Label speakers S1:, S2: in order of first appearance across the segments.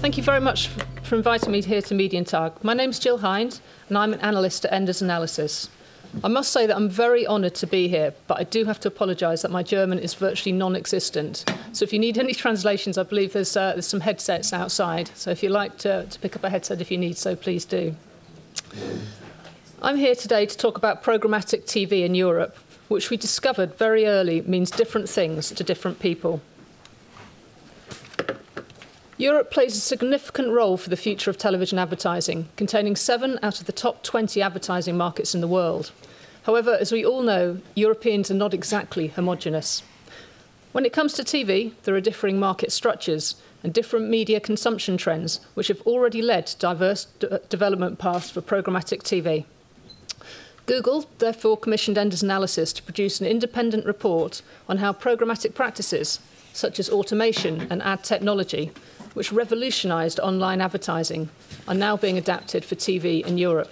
S1: Thank you very much for inviting me here to Medientage. My name's Gill, Hind, and I'm an analyst at Enders Analysis. I must say that I'm very honoured to be here, but I do have to apologise that my German is virtually non-existent. So if you need any translations, I believe there's some headsets outside. So if you'd like to pick up a headset if you need so, please do. I'm here today to talk about programmatic TV in Europe, which we discovered very early means different things to different people. Europe plays a significant role for the future of television advertising, containing 7 out of the top 20 advertising markets in the world. However, as we all know, Europeans are not exactly homogenous. When it comes to TV, there are differing market structures and different media consumption trends, which have already led to diverse development paths for programmatic TV. Google therefore commissioned Enders Analysis to produce an independent report on how programmatic practices, such as automation and ad technology, which revolutionised online advertising, are now being adapted for TV in Europe.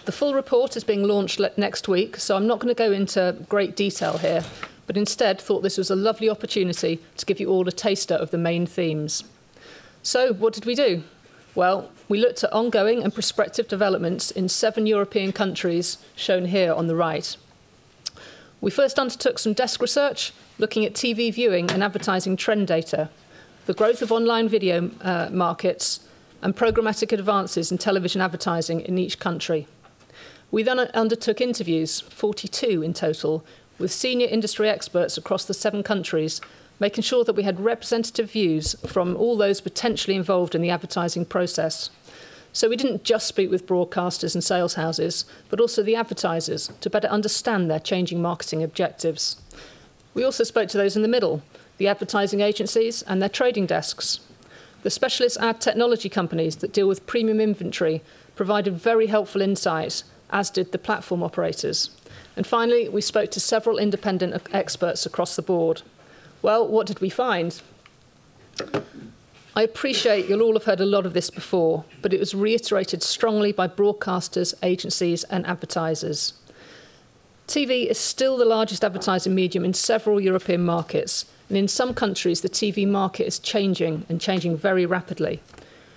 S1: The full report is being launched next week, so I'm not going to go into great detail here, but instead thought this was a lovely opportunity to give you all a taster of the main themes. So what did we do? Well, we looked at ongoing and prospective developments in 7 European countries, shown here on the right. We first undertook some desk research, looking at TV viewing and advertising trend data, the growth of online video markets, and programmatic advances in television advertising in each country. We then undertook interviews, 42 in total, with senior industry experts across the 7 countries, making sure that we had representative views from all those potentially involved in the advertising process. So we didn't just speak with broadcasters and sales houses, but also the advertisers to better understand their changing marketing objectives. We also spoke to those in the middle, the advertising agencies and their trading desks. The specialist ad technology companies that deal with premium inventory provided very helpful insights, as did the platform operators. And finally, we spoke to several independent experts across the board. Well, what did we find? I appreciate you'll all have heard a lot of this before, but it was reiterated strongly by broadcasters, agencies and advertisers. TV is still the largest advertising medium in several European markets, and in some countries the TV market is changing, and changing very rapidly.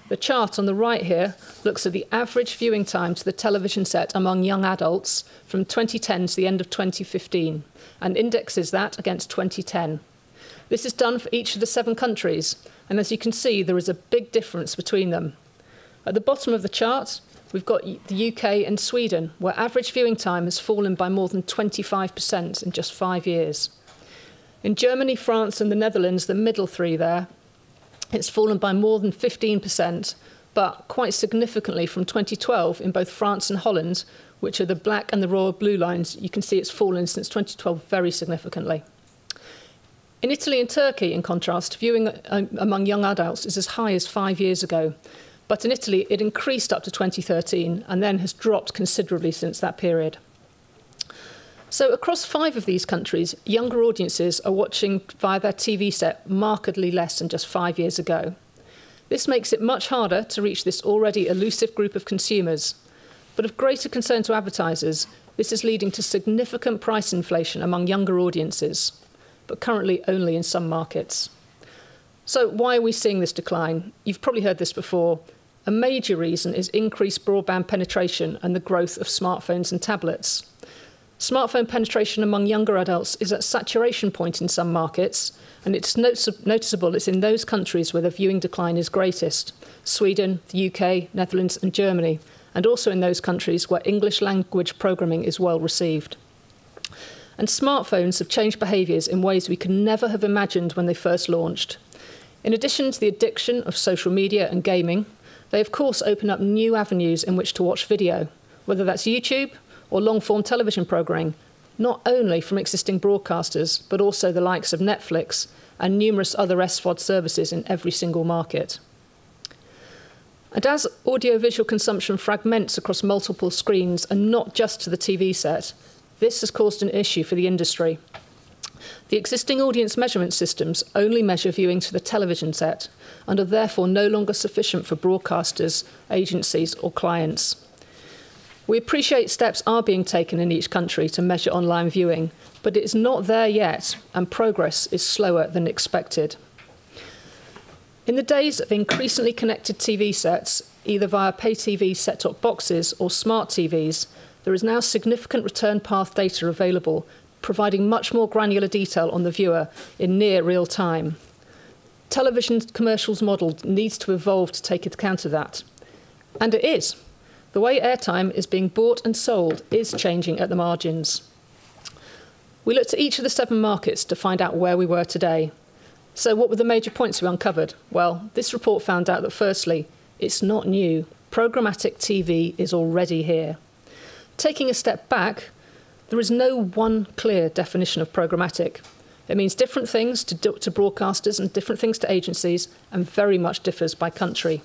S1: The chart on the right here looks at the average viewing time to the television set among young adults from 2010 to the end of 2015, and indexes that against 2010. This is done for each of the 7 countries, and as you can see, there is a big difference between them. At the bottom of the chart, we've got the UK and Sweden, where average viewing time has fallen by more than 25% in just 5 years. In Germany, France and the Netherlands, the middle 3 there, it's fallen by more than 15%, but quite significantly from 2012 in both France and Holland, which are the black and the royal blue lines, you can see it's fallen since 2012 very significantly. In Italy and Turkey, in contrast, viewing among young adults is as high as 5 years ago. But in Italy, it increased up to 2013 and then has dropped considerably since that period. So across 5 of these countries, younger audiences are watching via their TV set markedly less than just 5 years ago. This makes it much harder to reach this already elusive group of consumers. But of greater concern to advertisers, this is leading to significant price inflation among younger audiences, but currently only in some markets. So why are we seeing this decline? You've probably heard this before. A major reason is increased broadband penetration and the growth of smartphones and tablets. Smartphone penetration among younger adults is at saturation point in some markets, and it's noticeable it's in those countries where the viewing decline is greatest: Sweden, the UK, Netherlands and Germany, and also in those countries where English language programming is well received. And smartphones have changed behaviours in ways we could never have imagined when they first launched. In addition to the addiction of social media and gaming, they of course open up new avenues in which to watch video, whether that's YouTube or long-form television programming, not only from existing broadcasters, but also the likes of Netflix and numerous other SVOD services in every single market. And as audiovisual consumption fragments across multiple screens and not just to the TV set, this has caused an issue for the industry. The existing audience measurement systems only measure viewing to the television set and are therefore no longer sufficient for broadcasters, agencies or clients. We appreciate steps are being taken in each country to measure online viewing, but it is not there yet and progress is slower than expected. In the days of increasingly connected TV sets, either via pay TV set-top boxes or smart TVs, there is now significant return path data available, providing much more granular detail on the viewer in near real time. Television commercials model needs to evolve to take account of that. And it is. The way airtime is being bought and sold is changing at the margins. We looked at each of the 7 markets to find out where we were today. So what were the major points we uncovered? Well, this report found out that firstly, it's not new. Programmatic TV is already here. Taking a step back, there is no one clear definition of programmatic. It means different things to broadcasters and different things to agencies, and very much differs by country.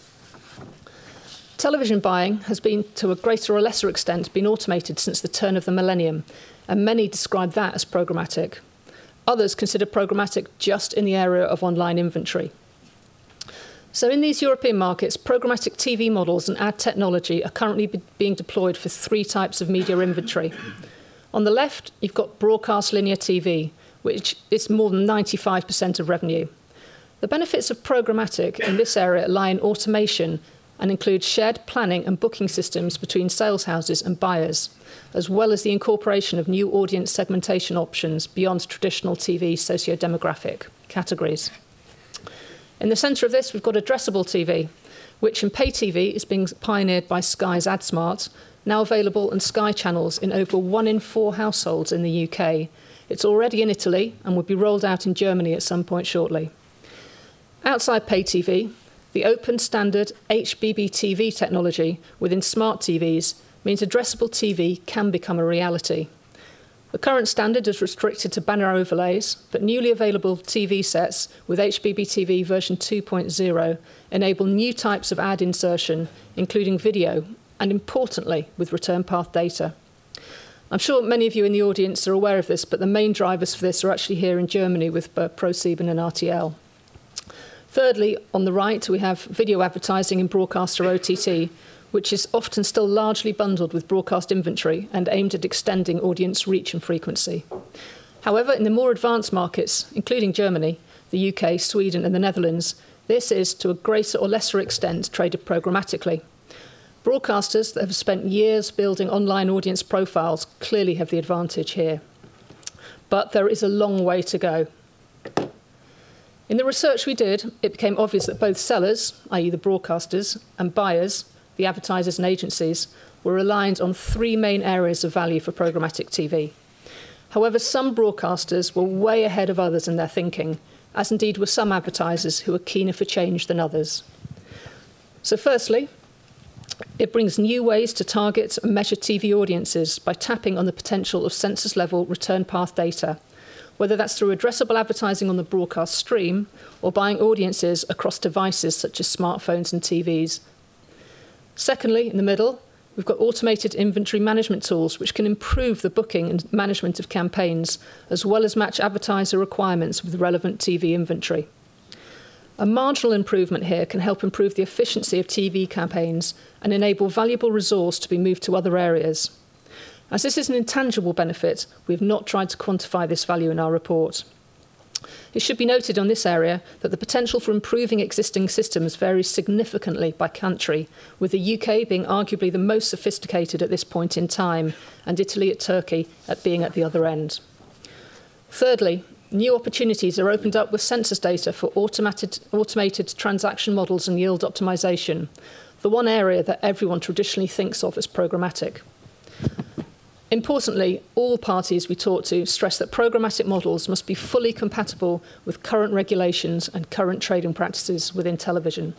S1: Television buying has been, to a greater or lesser extent, been automated since the turn of the millennium, and many describe that as programmatic. Others consider programmatic just in the area of online inventory. So in these European markets, programmatic TV models and ad technology are currently being deployed for 3 types of media inventory. On the left, you've got broadcast linear TV, which is more than 95% of revenue. The benefits of programmatic in this area lie in automation and include shared planning and booking systems between sales houses and buyers, as well as the incorporation of new audience segmentation options beyond traditional TV socio-demographic categories. In the centre of this, we've got addressable TV, which in pay TV is being pioneered by Sky's AdSmart, now available on Sky channels in over 1 in 4 households in the UK. It's already in Italy and will be rolled out in Germany at some point shortly. Outside pay TV, the open standard HBB-TV technology within smart TVs means addressable TV can become a reality. The current standard is restricted to banner overlays, but newly available TV sets with HBB-TV version 2.0 enable new types of ad insertion, including video, and importantly, with return path data. I'm sure many of you in the audience are aware of this, but the main drivers for this are actually here in Germany with ProSieben and RTL. Thirdly, on the right, we have video advertising in broadcaster OTT, which is often still largely bundled with broadcast inventory and aimed at extending audience reach and frequency. However, in the more advanced markets, including Germany, the UK, Sweden and the Netherlands, this is, to a greater or lesser extent, traded programmatically. Broadcasters that have spent years building online audience profiles clearly have the advantage here. But there is a long way to go. In the research we did, it became obvious that both sellers, i.e. the broadcasters, and buyers, the advertisers and agencies, were aligned on 3 main areas of value for programmatic TV. However, some broadcasters were way ahead of others in their thinking, as indeed were some advertisers who were keener for change than others. So firstly, it brings new ways to target and measure TV audiences by tapping on the potential of census-level return path data, whether that's through addressable advertising on the broadcast stream or buying audiences across devices such as smartphones and TVs. Secondly, in the middle, we've got automated inventory management tools which can improve the booking and management of campaigns, as well as match advertiser requirements with relevant TV inventory. A marginal improvement here can help improve the efficiency of TV campaigns and enable valuable resource to be moved to other areas. As this is an intangible benefit, we have not tried to quantify this value in our report. It should be noted on this area that the potential for improving existing systems varies significantly by country, with the UK being arguably the most sophisticated at this point in time, and Italy and Turkey being at the other end. Thirdly, new opportunities are opened up with census data for automated transaction models and yield optimization, the one area that everyone traditionally thinks of as programmatic. Importantly, all parties we talk to stress that programmatic models must be fully compatible with current regulations and current trading practices within television.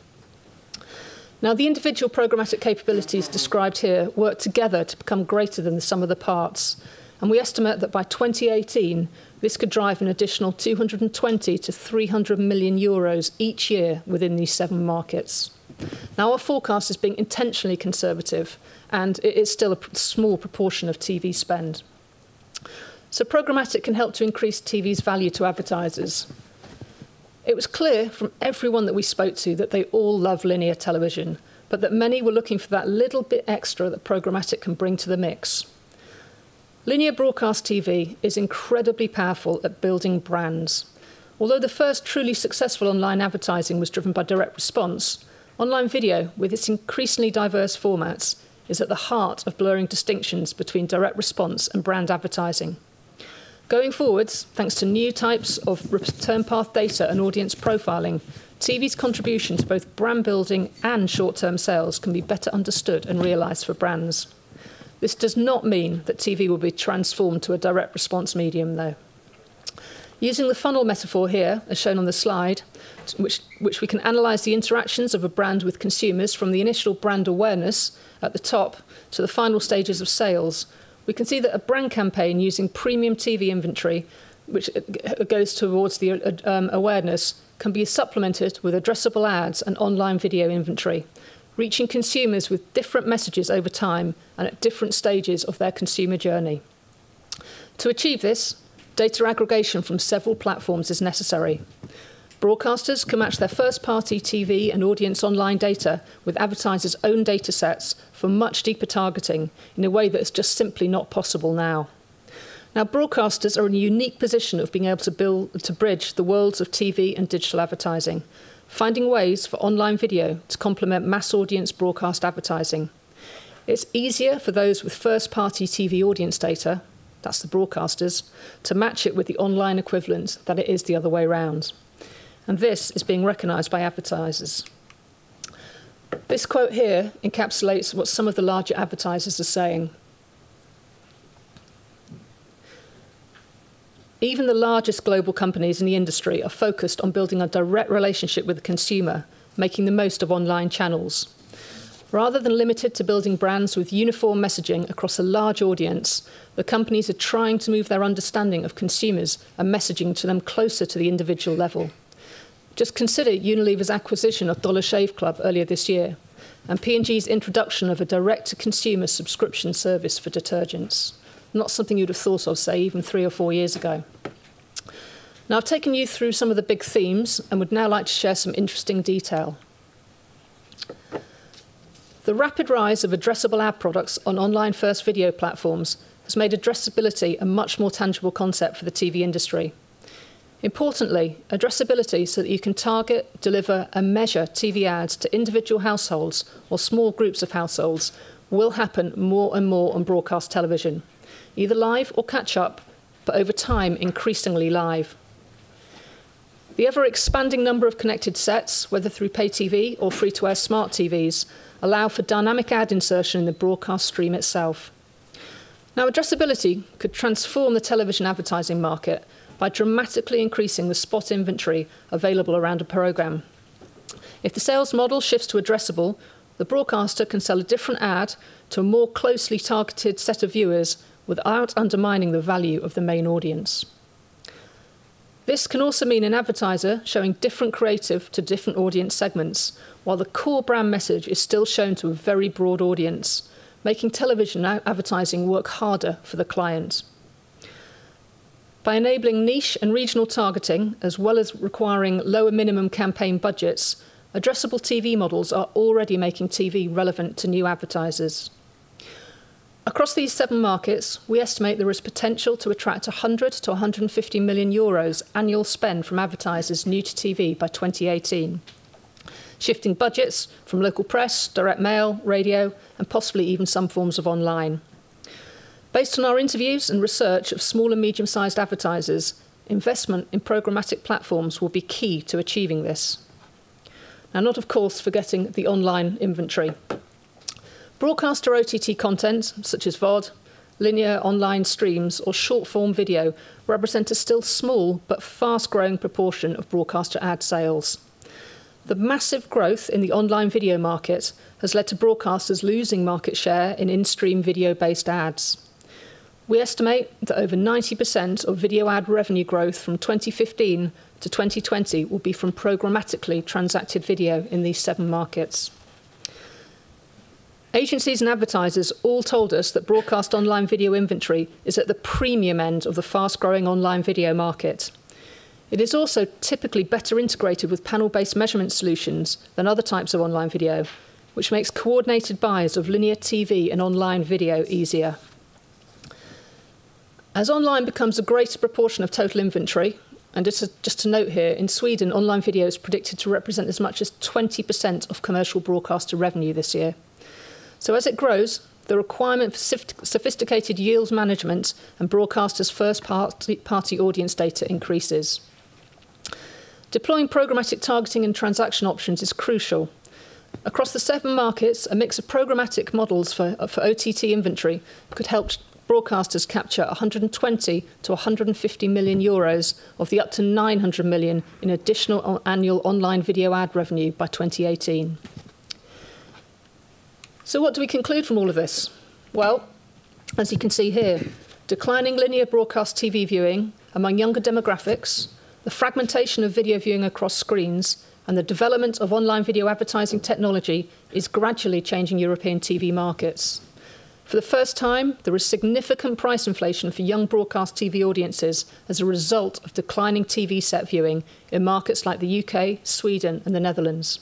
S1: Now, the individual programmatic capabilities described here work together to become greater than the sum of the parts, and we estimate that by 2018, this could drive an additional 220 to 300 million euros each year within these 7 markets. Now, our forecast is being intentionally conservative, and it is still a small proportion of TV spend. So programmatic can help to increase TV's value to advertisers. It was clear from everyone that we spoke to that they all love linear television, but that many were looking for that little bit extra that programmatic can bring to the mix. Linear broadcast TV is incredibly powerful at building brands. Although the first truly successful online advertising was driven by direct response, online video, with its increasingly diverse formats, is at the heart of blurring distinctions between direct response and brand advertising. Going forwards, thanks to new types of return path data and audience profiling, TV's contribution to both brand building and short-term sales can be better understood and realised for brands. This does not mean that TV will be transformed to a direct response medium, though. Using the funnel metaphor here, as shown on the slide, which we can analyse the interactions of a brand with consumers from the initial brand awareness at the top to the final stages of sales, we can see that a brand campaign using premium TV inventory, which goes towards the awareness, can be supplemented with addressable ads and online video inventory, reaching consumers with different messages over time and at different stages of their consumer journey. To achieve this, data aggregation from several platforms is necessary. Broadcasters can match their first-party TV and audience online data with advertisers' own data sets for much deeper targeting in a way that is just simply not possible now. Now, broadcasters are in a unique position of being able to bridge the worlds of TV and digital advertising, finding ways for online video to complement mass audience broadcast advertising. It's easier for those with first-party TV audience data, that's the broadcasters, to match it with the online equivalent than it is the other way around. And this is being recognised by advertisers. This quote here encapsulates what some of the larger advertisers are saying. Even the largest global companies in the industry are focused on building a direct relationship with the consumer, making the most of online channels. Rather than limited to building brands with uniform messaging across a large audience, the companies are trying to move their understanding of consumers and messaging to them closer to the individual level. Just consider Unilever's acquisition of Dollar Shave Club earlier this year, and P&G's introduction of a direct-to-consumer subscription service for detergents. Not something you'd have thought of, say, even 3 or 4 years ago. Now, I've taken you through some of the big themes and would now like to share some interesting detail. The rapid rise of addressable ad products on online-first video platforms has made addressability a much more tangible concept for the TV industry. Importantly, addressability so that you can target, deliver and measure TV ads to individual households or small groups of households will happen more and more on broadcast television, either live or catch-up, but over time increasingly live. The ever-expanding number of connected sets, whether through pay TV or free-to-air smart TVs, allow for dynamic ad insertion in the broadcast stream itself. Now, addressability could transform the television advertising market by dramatically increasing the spot inventory available around a programme. If the sales model shifts to addressable, the broadcaster can sell a different ad to a more closely targeted set of viewers without undermining the value of the main audience. This can also mean an advertiser showing different creative to different audience segments, while the core brand message is still shown to a very broad audience, making television advertising work harder for the client. By enabling niche and regional targeting, as well as requiring lower minimum campaign budgets, addressable TV models are already making TV relevant to new advertisers. Across these 7 markets, we estimate there is potential to attract 100 to 150 million euros annual spend from advertisers new to TV by 2018, shifting budgets from local press, direct mail, radio, and possibly even some forms of online. Based on our interviews and research of small and medium-sized advertisers, investment in programmatic platforms will be key to achieving this. Now, not of course forgetting the online inventory. Broadcaster OTT content, such as VOD, linear online streams or short-form video, represent a still small but fast-growing proportion of broadcaster ad sales. The massive growth in the online video market has led to broadcasters losing market share in in-stream video-based ads. We estimate that over 90% of video ad revenue growth from 2015 to 2020 will be from programmatically transacted video in these 7 markets. Agencies and advertisers all told us that broadcast online video inventory is at the premium end of the fast-growing online video market. It is also typically better integrated with panel-based measurement solutions than other types of online video, which makes coordinated buys of linear TV and online video easier. As online becomes a greater proportion of total inventory, And just to note here, in Sweden, online video is predicted to represent as much as 20% of commercial broadcaster revenue this year. So as it grows, the requirement for sophisticated yield management and broadcasters' first-party audience data increases. Deploying programmatic targeting and transaction options is crucial. Across the 7 markets, a mix of programmatic models for OTT inventory could help broadcasters capture 120 to 150 million euros of the up to 900 million in additional annual online video ad revenue by 2018. So what do we conclude from all of this? Well, as you can see here, declining linear broadcast TV viewing among younger demographics, the fragmentation of video viewing across screens, and the development of online video advertising technology is gradually changing European TV markets. For the first time, there is significant price inflation for young broadcast TV audiences as a result of declining TV set viewing in markets like the UK, Sweden, and the Netherlands.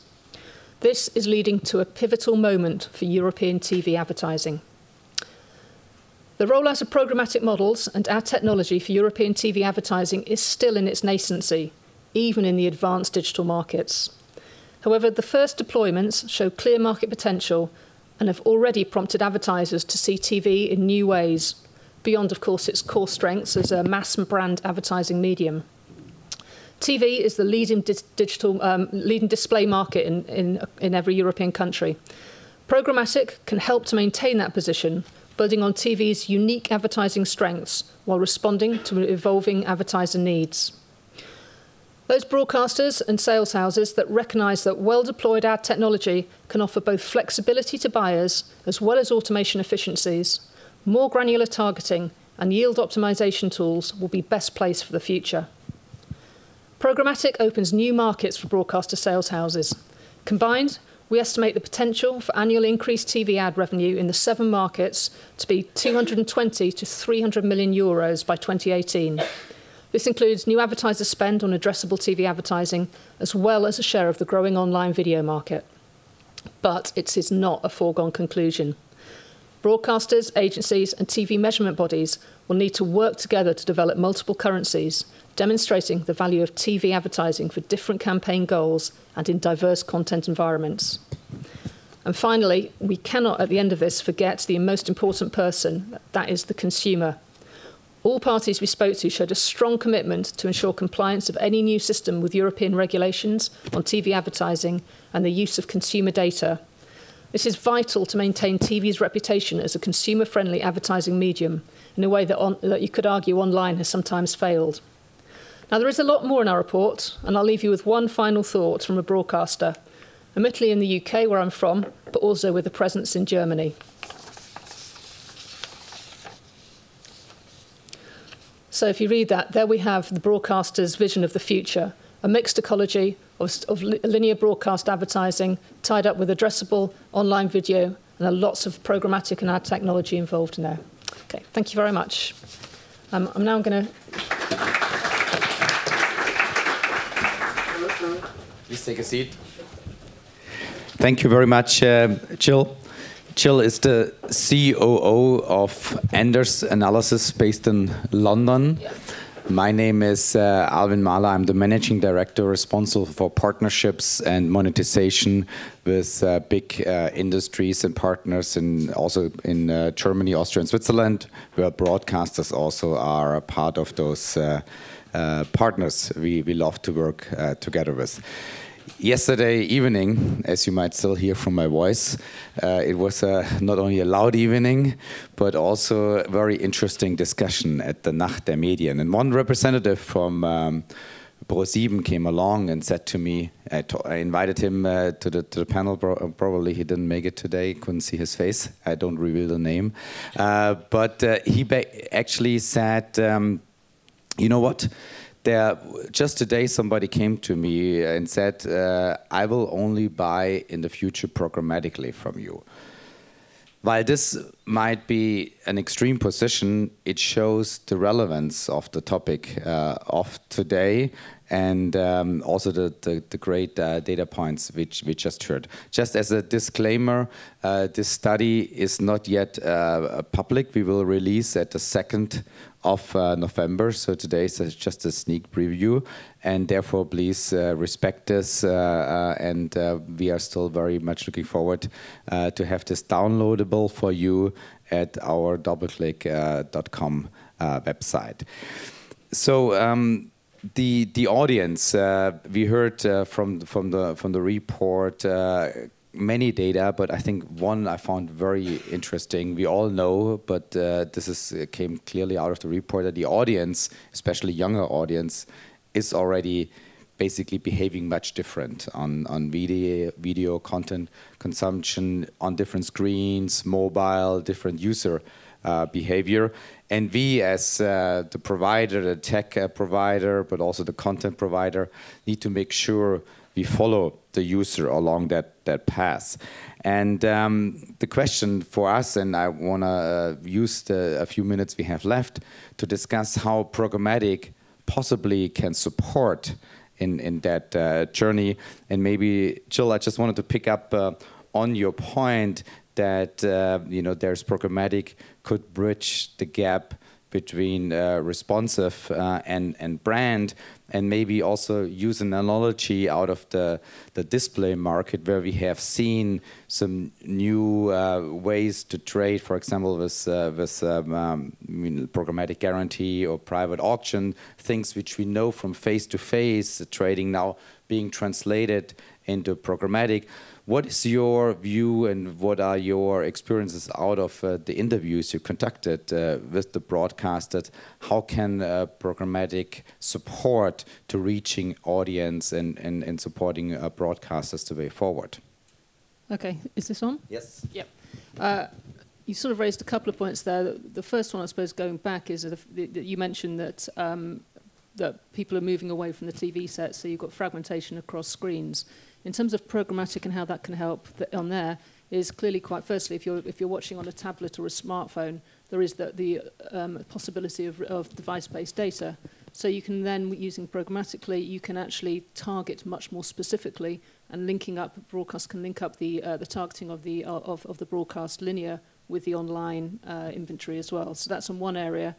S1: This is leading to a pivotal moment for European TV advertising. The rollout of programmatic models and our technology for European TV advertising is still in its nascency, even in the advanced digital markets. However, the first deployments show clear market potential and have already prompted advertisers to see TV in new ways, beyond, of course, its core strengths as a mass brand advertising medium. TV is the leading leading display market in every European country. Programmatic can help to maintain that position, building on TV's unique advertising strengths while responding to evolving advertiser needs. Those broadcasters and sales houses that recognise that well-deployed ad technology can offer both flexibility to buyers as well as automation efficiencies, more granular targeting and yield optimisation tools will be best placed for the future. Programmatic opens new markets for broadcaster sales houses. Combined, we estimate the potential for annual increased TV ad revenue in the 7 markets to be 220 to 300 million euros by 2018. This includes new advertiser spend on addressable TV advertising, as well as a share of the growing online video market. But it is not a foregone conclusion. Broadcasters, agencies, and TV measurement bodies will need to work together to develop multiple currencies, demonstrating the value of TV advertising for different campaign goals and in diverse content environments. And finally, we cannot, at the end of this, forget the most important person, that is the consumer. All parties we spoke to showed a strong commitment to ensure compliance of any new system with European regulations on TV advertising and the use of consumer data. This is vital to maintain TV's reputation as a consumer-friendly advertising medium in a way that you could argue online has sometimes failed. Now, there is a lot more in our report, and I'll leave you with one final thought from a broadcaster, admittedly in the UK, where I'm from, but also with a presence in Germany. So if you read that, there we have the broadcaster's vision of the future, a mixed ecology of linear broadcast advertising tied up with addressable online video and lots of programmatic and ad technology involved in there. Okay, thank you very much. I'm now going to...
S2: Please take a seat. Thank you very much, Gill. Gill is the COO of Anders Analysis based in London. Yeah. My name is Alwin Mahler. I'm the managing director responsible for partnerships and monetization with big industries and partners, and also in Germany, Austria, and Switzerland, where broadcasters also are a part of those partners we love to work together with. Yesterday evening, as you might still hear from my voice, it was not only a loud evening, but also a very interesting discussion at the Nacht der Medien. And one representative from Pro7 came along and said to me, I invited him to the panel. Probably he didn't make it today, couldn't see his face. I don't reveal the name. But he actually said, you know what? Just today somebody came to me and said, I will only buy in the future programmatically from you. While this might be an extreme position, it shows the relevance of the topic of today and also the great data points which we just heard. Just as a disclaimer, this study is not yet public. We will release at the 2nd of November, so today is just a sneak preview, and therefore please respect this, and we are still very much looking forward to have this downloadable for you at our doubleclick.com website. So the audience, we heard from the report many data, but I think one I found very interesting. We all know, but this came clearly out of the report, that the audience, especially younger audience, is already basically behaving much different on video content consumption, on different screens, mobile, different user behavior. And we, as the provider, the tech provider, but also the content provider, need to make sure we follow the user along that path. And the question for us, and I want to use a few minutes we have left to discuss how programmatic possibly can support in that journey. And maybe, Gill, I just wanted to pick up on your point that there's programmatic could bridge the gap between responsive and brand, and maybe also use an analogy out of the display market, where we have seen some new ways to trade, for example, with programmatic guarantee or private auction, things which we know from face-to-face trading now being translated into programmatic. What is your view and what are your experiences out of the interviews you conducted with the broadcasters? How can programmatic support to reaching audience and supporting broadcasters the way forward?
S1: Okay, is this on?
S2: Yes.
S1: Yep. You sort of raised a couple of points there. The first one, I suppose, going back is that you mentioned that that people are moving away from the TV set, so you've got fragmentation across screens. In terms of programmatic and how that can help on there, is clearly quite, firstly, if you're watching on a tablet or a smartphone, there is the possibility of device-based data. So you can then, using programmatically, you can actually target much more specifically, and broadcast can link up the targeting of the broadcast linear with the online inventory as well. So that's on one area.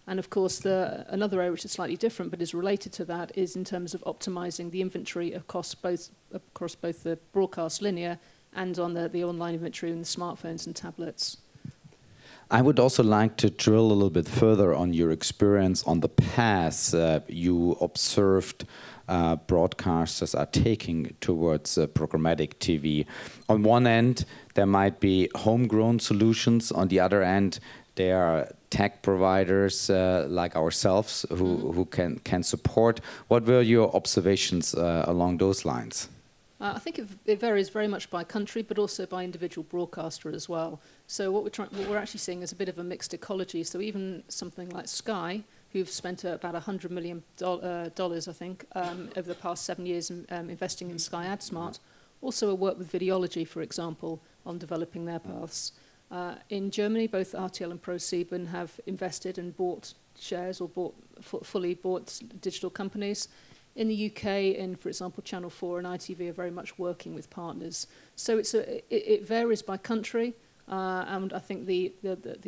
S1: And of course, another area which is slightly different but is related to that is in terms of optimizing the inventory across both the broadcast linear and on the online inventory in the smartphones and tablets.
S2: I would also like to drill a little bit further on your experience on the path you observed broadcasters are taking towards programmatic TV. On one end, there might be homegrown solutions. On the other end, there are tech providers like ourselves who can support. What were your observations along those lines?
S1: I think it varies very much by country, but also by individual broadcaster as well. So what we're actually seeing is a bit of a mixed ecology. So even something like Sky, who've spent about $100 million, I think, over the past 7 years investing in Sky AdSmart, also work with Videology, for example, on developing their paths. In Germany, both RTL and ProSieben have invested and bought shares or fully bought digital companies. In the UK, for example, Channel 4 and ITV are very much working with partners. So it varies by country, and I think the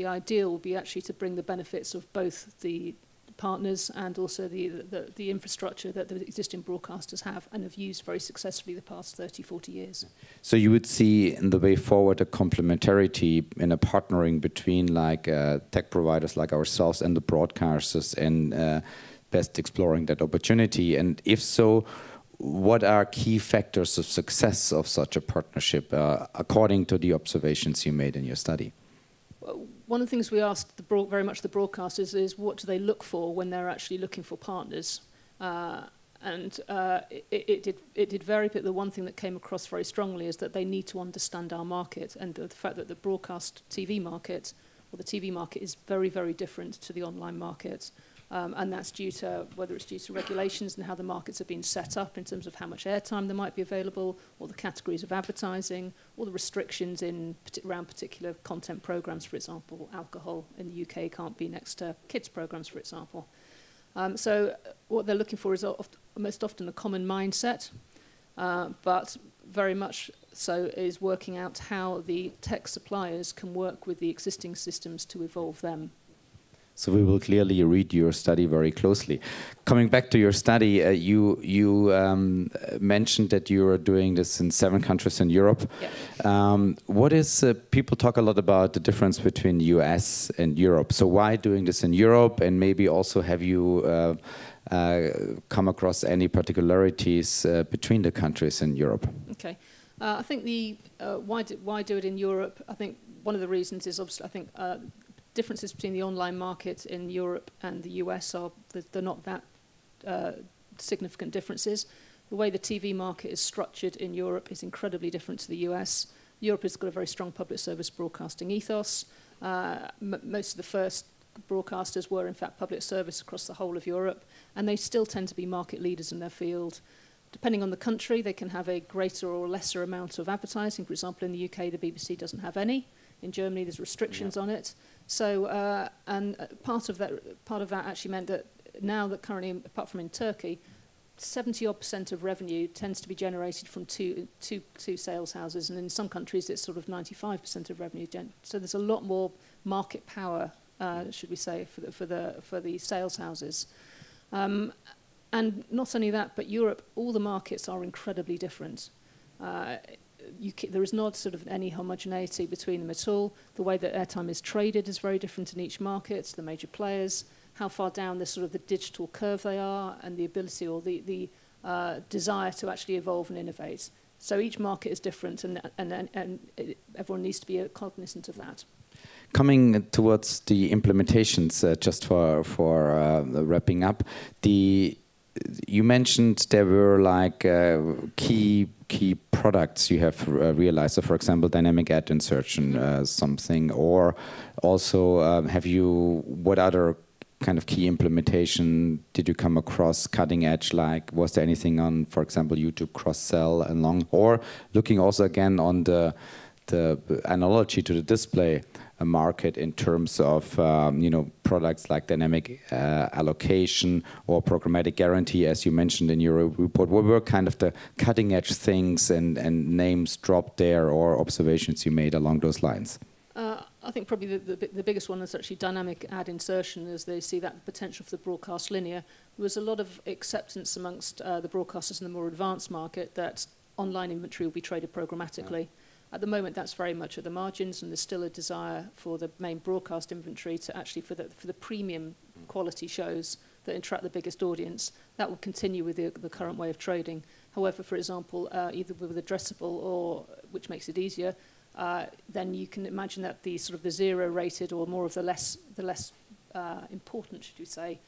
S1: ideal would be actually to bring the benefits of both the partners and also the infrastructure that the existing broadcasters have and have used very successfully the past 30, 40 years.
S2: So you would see in the way forward a complementarity in a partnering between tech providers like ourselves and the broadcasters, and best exploring that opportunity. And if so, what are key factors of success of such a partnership according to the observations you made in your study?
S1: One of the things we asked very much the broadcasters is what do they look for when they're actually looking for partners, and it did vary, but the one thing that came across very strongly is that they need to understand our market, and the fact that the broadcast TV market, or the TV market, is very, very different to the online market. And that's due to, whether it's due to regulations and how the markets have been set up in terms of how much airtime there might be available, or the categories of advertising, or the restrictions around particular content programs, for example. Alcohol in the UK can't be next to kids programs, for example. So what they're looking for is most often a common mindset, but very much so is working out how the tech suppliers can work with the existing systems to evolve them.
S2: So we will clearly read your study very closely. Coming back to your study, you mentioned that you are doing this in 7 countries in Europe.
S1: Yeah.
S2: What is, people talk a lot about the difference between US and Europe. So why doing this in Europe? And maybe also have you come across any particularities between the countries in Europe?
S1: Okay. I think the why do it in Europe? I think one of the reasons is obviously, I think, differences between the online market in Europe and the US are they're not that significant differences. The way the TV market is structured in Europe is incredibly different to the US. Europe has got a very strong public service broadcasting ethos. Most of the first broadcasters were in fact public service across the whole of Europe, and they still tend to be market leaders in their field. Depending on the country, they can have a greater or lesser amount of advertising. For example, in the UK, the BBC doesn't have any. In Germany, there's restrictions on it. So, and part of that actually meant that now that currently, apart from in Turkey, 70% of revenue tends to be generated from two sales houses, and in some countries it's sort of 95% of revenue. So there's a lot more market power, should we say, for the sales houses. And not only that, but Europe, all the markets are incredibly different. There is not sort of any homogeneity between them at all. The way that airtime is traded is very different in each market, the major players, how far down the sort of the digital curve they are, and the ability or the desire to actually evolve and innovate. So each market is different, and everyone needs to be cognizant of that.
S2: Coming towards the implementations, just for wrapping up, you mentioned there were like key products you have realized. So, for example, dynamic ad insertion, something, or also what other kind of key implementation did you come across cutting edge? Like, was there anything on, for example, YouTube cross-sell along, or looking also again on the analogy to the display market in terms of products like dynamic allocation or programmatic guarantee, as you mentioned in your report? What were kind of the cutting edge things and names dropped there, or observations you made along those lines?
S1: I think probably the biggest one is actually dynamic ad insertion, as they see that potential for the broadcast linear. There was a lot of acceptance amongst the broadcasters in the more advanced market that online inventory will be traded programmatically. At the moment, that's very much at the margins, and there's still a desire for the main broadcast inventory to actually, for the premium quality shows that attract the biggest audience, that will continue with the current way of trading. However, for example, either with addressable, or which makes it easier, then you can imagine that the sort of the zero-rated or more of the less important, should you say,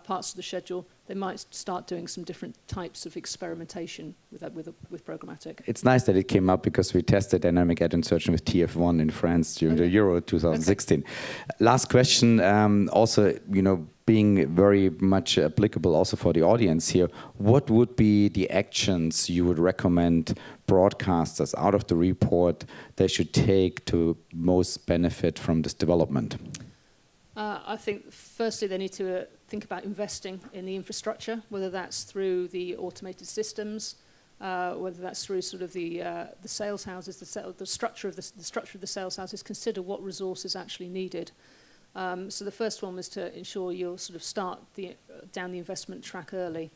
S1: parts of the schedule, they might start doing some different types of experimentation with programmatic. It's nice that it came up because we tested dynamic ad insertion with TF1 in France during the Euro 2016. Last question, also, being very much applicable also for the audience here, what would be the actions you would recommend broadcasters out of the report they should take to most benefit from this development? I think firstly they need to think about investing in the infrastructure, whether that's through the automated systems, whether that's through sort of the sales houses, the structure of the sales houses. Consider what resource is actually needed. So the first one was to ensure you'll sort of start down the investment track early.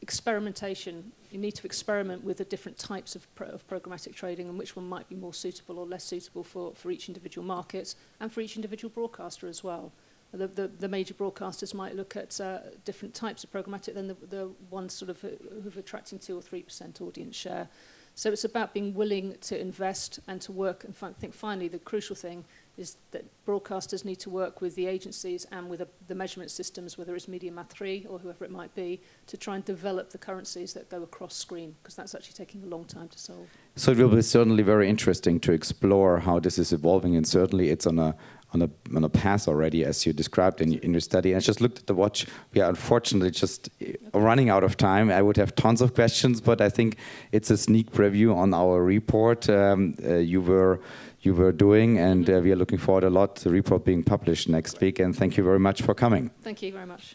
S1: Experimentation. You need to experiment with the different types of programmatic trading and which one might be more suitable or less suitable for each individual market and for each individual broadcaster as well. The major broadcasters might look at different types of programmatic than the ones sort of who've attracting 2 or 3% audience share. So it's about being willing to invest and to work. And I think finally the crucial thing is that broadcasters need to work with the agencies and with the measurement systems, whether it's Medientage or whoever it might be, to try and develop the currencies that go across screen, because that's actually taking a long time to solve. So it will be certainly very interesting to explore how this is evolving, and certainly it's on a path already, as you described in your study. And I just looked at the watch. We are unfortunately just running out of time. I would have tons of questions, but I think it's a sneak preview on our report you were doing, and we are looking forward a lot to the report being published next week. And thank you very much for coming. Thank you very much.